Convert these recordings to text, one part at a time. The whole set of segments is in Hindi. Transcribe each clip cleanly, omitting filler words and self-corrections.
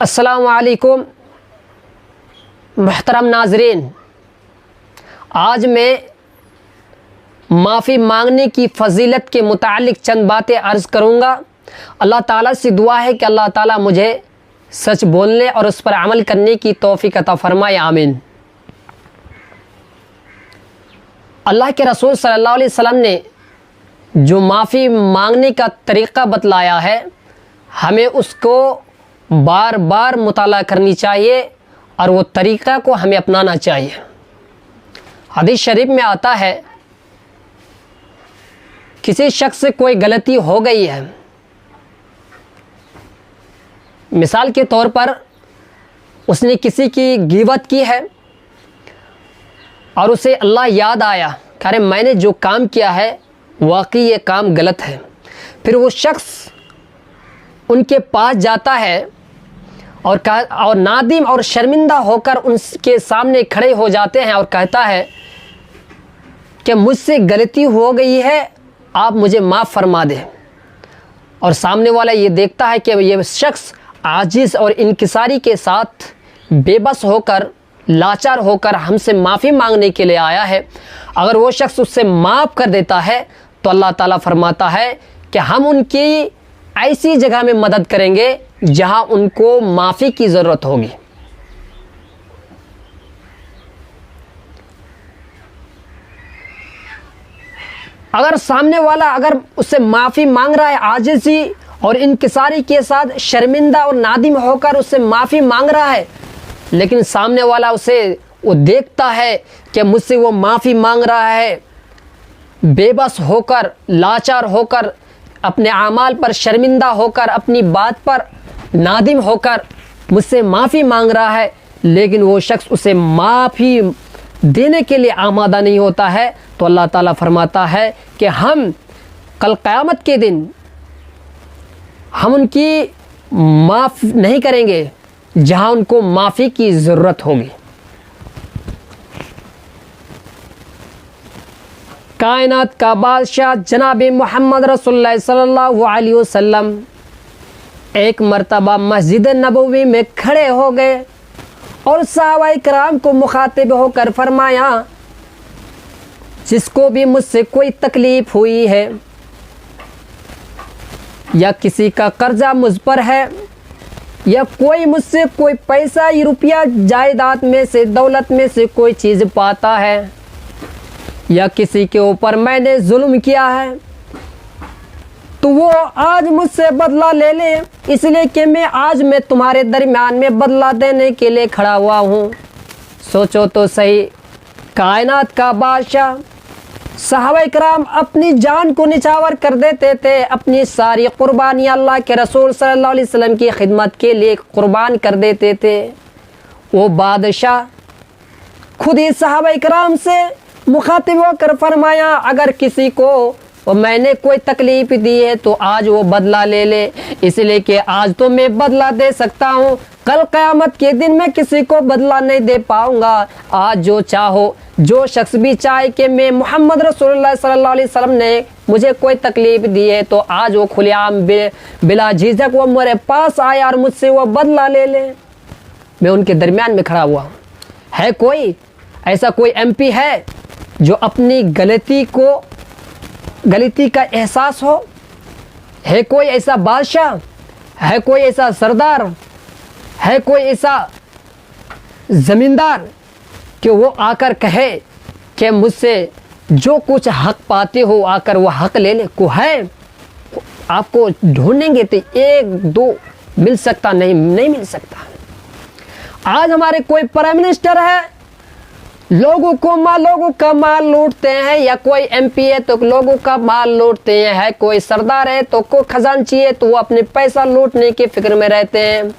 अस्सलामुअलैकुम मुहतरम नाज़रीन, आज मैं माफ़ी मांगने की फ़जीलत के मुतालिक चंद बातें अर्ज़ करूँगा। अल्लाह ताला से दुआ है कि अल्लाह ताला मुझे सच बोलने और उस पर अमल करने की तौफ़ीक़ अता फ़रमाए, आमीन। अल्लाह के रसूल सल्लल्लाहु अलैहि वसल्लम ने जो माफ़ी मांगने का तरीक़ा बतलाया है, हमें उसको बार बार मुताला करनी चाहिए और वो तरीक़ा को हमें अपनाना चाहिए। हदीस शरीफ में आता है, किसी शख्स से कोई गलती हो गई है, मिसाल के तौर पर उसने किसी की ग़ीबत की है और उसे अल्लाह याद आया कि अरे मैंने जो काम किया है वाकई ये काम गलत है। फिर वो शख्स उनके पास जाता है और नादिम और शर्मिंदा होकर उनके सामने खड़े हो जाते हैं और कहता है कि मुझसे गलती हो गई है, आप मुझे माफ़ फरमा दें। और सामने वाला ये देखता है कि ये शख्स आजिज़ और इनकिसारी के साथ बेबस होकर, लाचार होकर हमसे माफ़ी मांगने के लिए आया है। अगर वो शख्स उससे माफ़ कर देता है तो अल्लाह ताला फरमाता है कि हम उनकी ऐसी जगह में मदद करेंगे जहां उनको माफ़ी की ज़रूरत होगी। अगर सामने वाला अगर उससे माफ़ी मांग रहा है आजिज़ी और इनकिसारी के साथ, शर्मिंदा और नादिम होकर उससे माफ़ी मांग रहा है, लेकिन सामने वाला वो देखता है कि मुझसे वो माफ़ी मांग रहा है, बेबस होकर, लाचार होकर, अपने आमाल पर शर्मिंदा होकर, अपनी बात पर नादिम होकर मुझसे माफ़ी मांग रहा है, लेकिन वो शख्स उसे माफ़ी देने के लिए आमादा नहीं होता है, तो अल्लाह ताला फरमाता है कि हम कल क़यामत के दिन हम उनकी माफ़ नहीं करेंगे जहां उनको माफ़ी की ज़रूरत होगी। कायनात का बादशाह जनाब मोहम्मद रसूलुल्लाह सल्लल्लाहु अलैहि वसल्लम एक मर्तबा मस्जिद नबवी में खड़े हो गए और सहाबाए किराम को मुखातिब होकर फरमाया, जिसको भी मुझसे कोई तकलीफ़ हुई है या किसी का कर्जा मुझ पर है या कोई मुझसे कोई पैसा या रुपया जायदाद में से, दौलत में से कोई चीज़ पाता है या किसी के ऊपर मैंने जुल्म किया है, तो वो आज मुझसे बदला ले ले, इसलिए कि मैं तुम्हारे दरमियान में बदला देने के लिए खड़ा हुआ हूँ। सोचो तो सही, कायनात का बादशाह, सहाबाए किराम अपनी जान को निछावर कर देते थे, अपनी सारी कुर्बानी अल्लाह के रसूल सल्लल्लाहु अलैहि वसल्लम की खिदमत के लिए कुर्बान कर देते थे। वो बादशाह खुद ही सहाबाए किराम से मुखातिब होकर फरमाया, अगर किसी को मैंने कोई तकलीफ़ दी है तो आज वो बदला ले ले, इसलिए कि आज तो मैं बदला दे सकता हूँ, कल क़यामत के दिन मैं किसी को बदला नहीं दे पाऊँगा। आज जो चाहो, जो शख्स भी चाहे कि मैं मोहम्मद रसूलुल्लाह सल्लल्लाहु अलैहि वसल्लम ने मुझे कोई तकलीफ़ दी है तो आज वो खुलेआम बिला झिझक वो मेरे पास आया और मुझसे वो बदला ले ले। मैं उनके दरमियान में खड़ा हुआ हूँ। है कोई ऐसा कोई MP है जो अपनी गलती का एहसास हो? है कोई ऐसा बादशाह? है कोई ऐसा सरदार? है कोई ऐसा ज़मींदार कि वो आकर कहे कि मुझसे जो कुछ हक पाते हो आकर वो हक ले ले? को है? आपको ढूंढेंगे तो एक दो मिल सकता, नहीं मिल सकता। आज हमारे कोई प्राइम मिनिस्टर है, लोगों का माल लूटते हैं, या कोई MP है तो लोगों का माल लूटते हैं, है कोई सरदार है तो कोई खजांची है तो वो अपने पैसा लूटने की फिक्र में रहते हैं,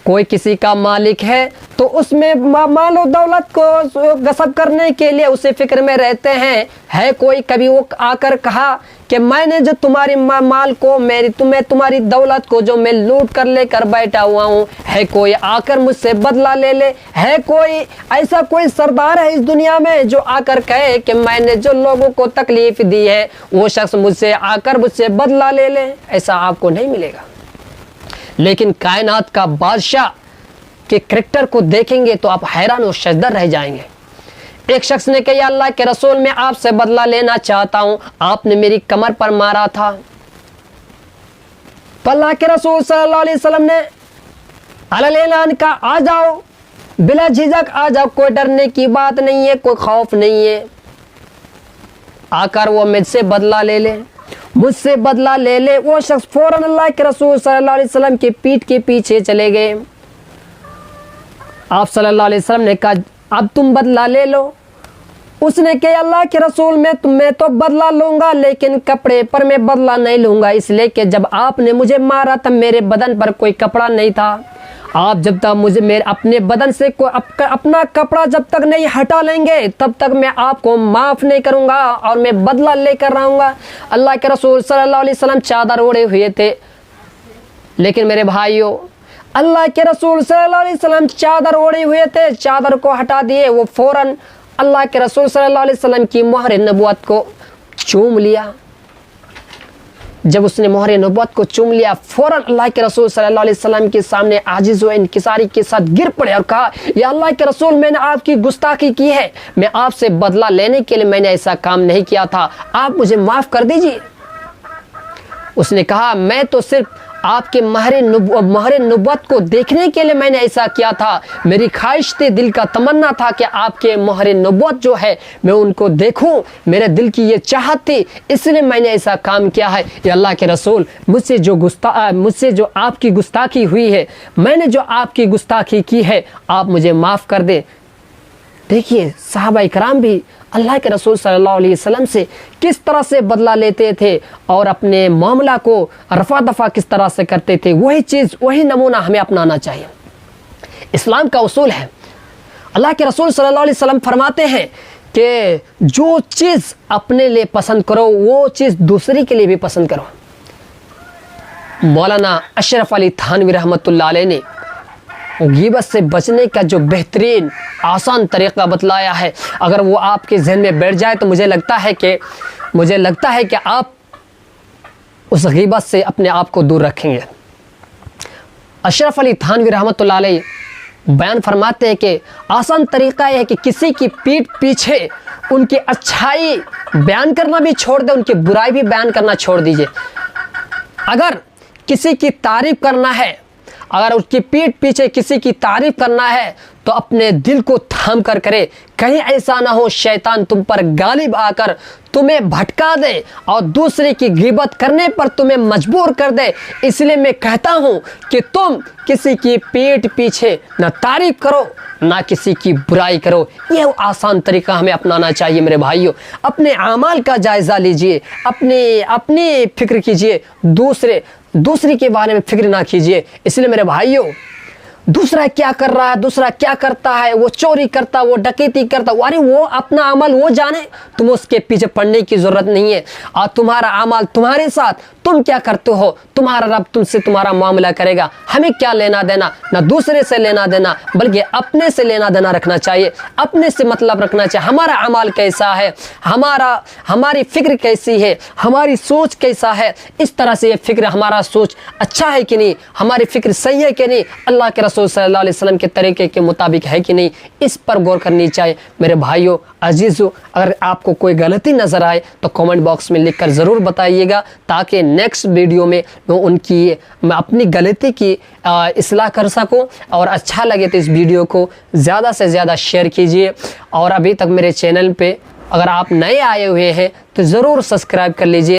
कोई किसी का मालिक है तो उसमें माल और दौलत को गसब करने के लिए उसे फिक्र में रहते हैं। है कोई कभी वो आकर कहा कि मैंने जो तुम्हारी माल को तुम्हारी दौलत को जो मैं लूट कर लेकर बैठा हुआ हूँ, है कोई आकर मुझसे बदला ले ले? है कोई ऐसा कोई सरदार है इस दुनिया में जो आकर कहे कि मैंने जो लोगों को तकलीफ दी है वो शख्स मुझसे आकर मुझसे बदला ले ले? ऐसा आपको नहीं मिलेगा। लेकिन कायनात का बादशाह के करैक्टर को देखेंगे तो आप हैरान और सजदा रह जाएंगे। एक शख्स ने कहा, अल्लाह के रसूल, मैं आपसे बदला लेना चाहता हूं, आपने मेरी कमर पर मारा था। तो अल्लाह के रसूल सल्लल्लाहु अलैहि वसल्लम ने अलग का, आ जाओ, बिला झिझक आ जाओ, कोई डरने की बात नहीं है, कोई खौफ नहीं है, आकर वो मुझसे बदला ले ले, मुझसे बदला ले ले। वो शख्स फौरन अल्लाह के रसूल सल्लल्लाहु अलैहि वसल्लम के पीठ के पीछे चले गए। आप सल्लल्लाहु अलैहि वसल्लम ने कहा, अब तुम बदला ले लो। उसने कहा, अल्लाह के रसूल, मैं तो बदला लूंगा, लेकिन कपड़े पर मैं बदला नहीं लूंगा, इसलिए कि जब आपने मुझे मारा तब मेरे बदन पर कोई कपड़ा नहीं था। आप जब तक मुझे मेरे अपने बदन से कोई अपना कपड़ा जब तक नहीं हटा लेंगे तब तक मैं आपको माफ़ नहीं करूंगा और मैं बदला लेकर रहूंगा। अल्लाह के रसूल सल्लल्लाहु अलैहि वसल्लम चादर ओढ़े हुए थे, लेकिन मेरे भाइयों, अल्लाह के रसूल सल्लल्लाहु अलैहि वसल्लम चादर ओढ़े हुए थे, चादर को हटा दिए। वो फौरन अल्लाह के रसूल सल्लल्लाहु अलैहि वसल्लम की मोहर नबुवत को चूम लिया। जब उसने मोहर नबुवत को चूम लिया, फौरन अल्लाह के रसूल सल्लल्लाहु अलैहि वसल्लम के सामने आजिज़ व इनकिसारी के साथ गिर पड़े और कहा, या अल्लाह के रसूल, मैंने आपकी गुस्ताखी की है, मैं आपसे बदला लेने के लिए मैंने ऐसा काम नहीं किया था, आप मुझे माफ़ कर दीजिए। उसने कहा, मैं तो सिर्फ आपके महर नबुवत को देखने के लिए मैंने ऐसा किया था, मेरी ख्वाहिश थी, दिल का तमन्ना था कि आपके महर नबुवत जो है मैं उनको देखूं, मेरे दिल की ये चाहत थी, इसलिए मैंने ऐसा काम किया है। या अल्लाह के रसूल, मुझसे जो आपकी गुस्ताखी हुई है, मैंने जो आपकी गुस्ताखी की है, आप मुझे माफ़ कर दे। देखिए सहाबा इकराम भी अल्लाह के रसूल सल्लल्लाहु अलैहि वसल्लम से किस तरह से बदला लेते थे और अपने मामला को रफा दफा किस तरह से करते थे। वही चीज़, वही नमूना हमें अपनाना चाहिए। इस्लाम का उसूल है, अल्लाह के रसूल सल्लल्लाहु अलैहि वसल्लम फरमाते हैं कि जो चीज़ अपने लिए पसंद करो वो चीज़ दूसरे के लिए भी पसंद करो। मौलाना अशरफ अली थानवी रहमतुल्लाह अलैह ने ग़ीबत से बचने का जो बेहतरीन आसान तरीक़ा बतलाया है, अगर वो आपके जहन में बैठ जाए तो मुझे लगता है कि आप उस ग़ीबत से अपने आप को दूर रखेंगे। अशरफ अली थानवी रहमतुल्लाह अलैह बयान फरमाते हैं कि आसान तरीक़ा यह है कि किसी की पीठ पीछे उनकी अच्छाई बयान करना भी छोड़ दें, उनकी बुराई भी बयान करना छोड़ दीजिए। अगर किसी की तारीफ़ करना है, अगर उसकी पीठ पीछे किसी की तारीफ करना है तो अपने दिल को थाम कर करे, कहीं ऐसा ना हो शैतान तुम पर गालिब आकर तुम्हें भटका दे और दूसरे की ग़ीबत करने पर तुम्हें मजबूर कर दे। इसलिए मैं कहता हूँ कि तुम किसी की पीठ पीछे ना तारीफ करो ना किसी की बुराई करो। यह आसान तरीका हमें अपनाना चाहिए। मेरे भाइयों, अपने आमाल का जायज़ा लीजिए, अपनी फिक्र कीजिए, दूसरे के बारे में फिक्र ना कीजिए। इसलिए मेरे भाइयों, दूसरा क्या कर रहा है, दूसरा क्या करता है, वो चोरी करता, वो डकैती करता, अरे वो अपना अमल वो जाने, तुम उसके पीछे पड़ने की ज़रूरत नहीं है। और तुम्हारा अमल तुम्हारे साथ, तुम क्या करते हो, तुम्हारा रब तुमसे तुम्हारा मामला करेगा। हमें क्या लेना देना, ना दूसरे से लेना देना, बल्कि अपने से लेना देना रखना चाहिए, अपने से मतलब रखना चाहिए। हमारा अमल कैसा है, हमारी फिक्र कैसी है, हमारी सोच कैसा है, इस तरह से ये फिक्र, हमारा सोच अच्छा है कि नहीं, हमारी फिक्र सही है कि नहीं, अल्लाह के रसूल सल्लल्लाहु अलैहि वसल्लम के तरीके के मुताबिक है कि नहीं, इस पर गौर करनी चाहिए। मेरे भाइयों अजीज़ों, अगर आपको कोई गलती नज़र आए तो कमेंट बॉक्स में लिखकर ज़रूर बताइएगा, ताकि नेक्स्ट वीडियो में मैं अपनी गलती की इस्लाह कर सकूं। और अच्छा लगे तो इस वीडियो को ज़्यादा से ज़्यादा शेयर कीजिए। और अभी तक मेरे चैनल पे अगर आप नए आए हुए हैं तो ज़रूर सब्सक्राइब कर लीजिए।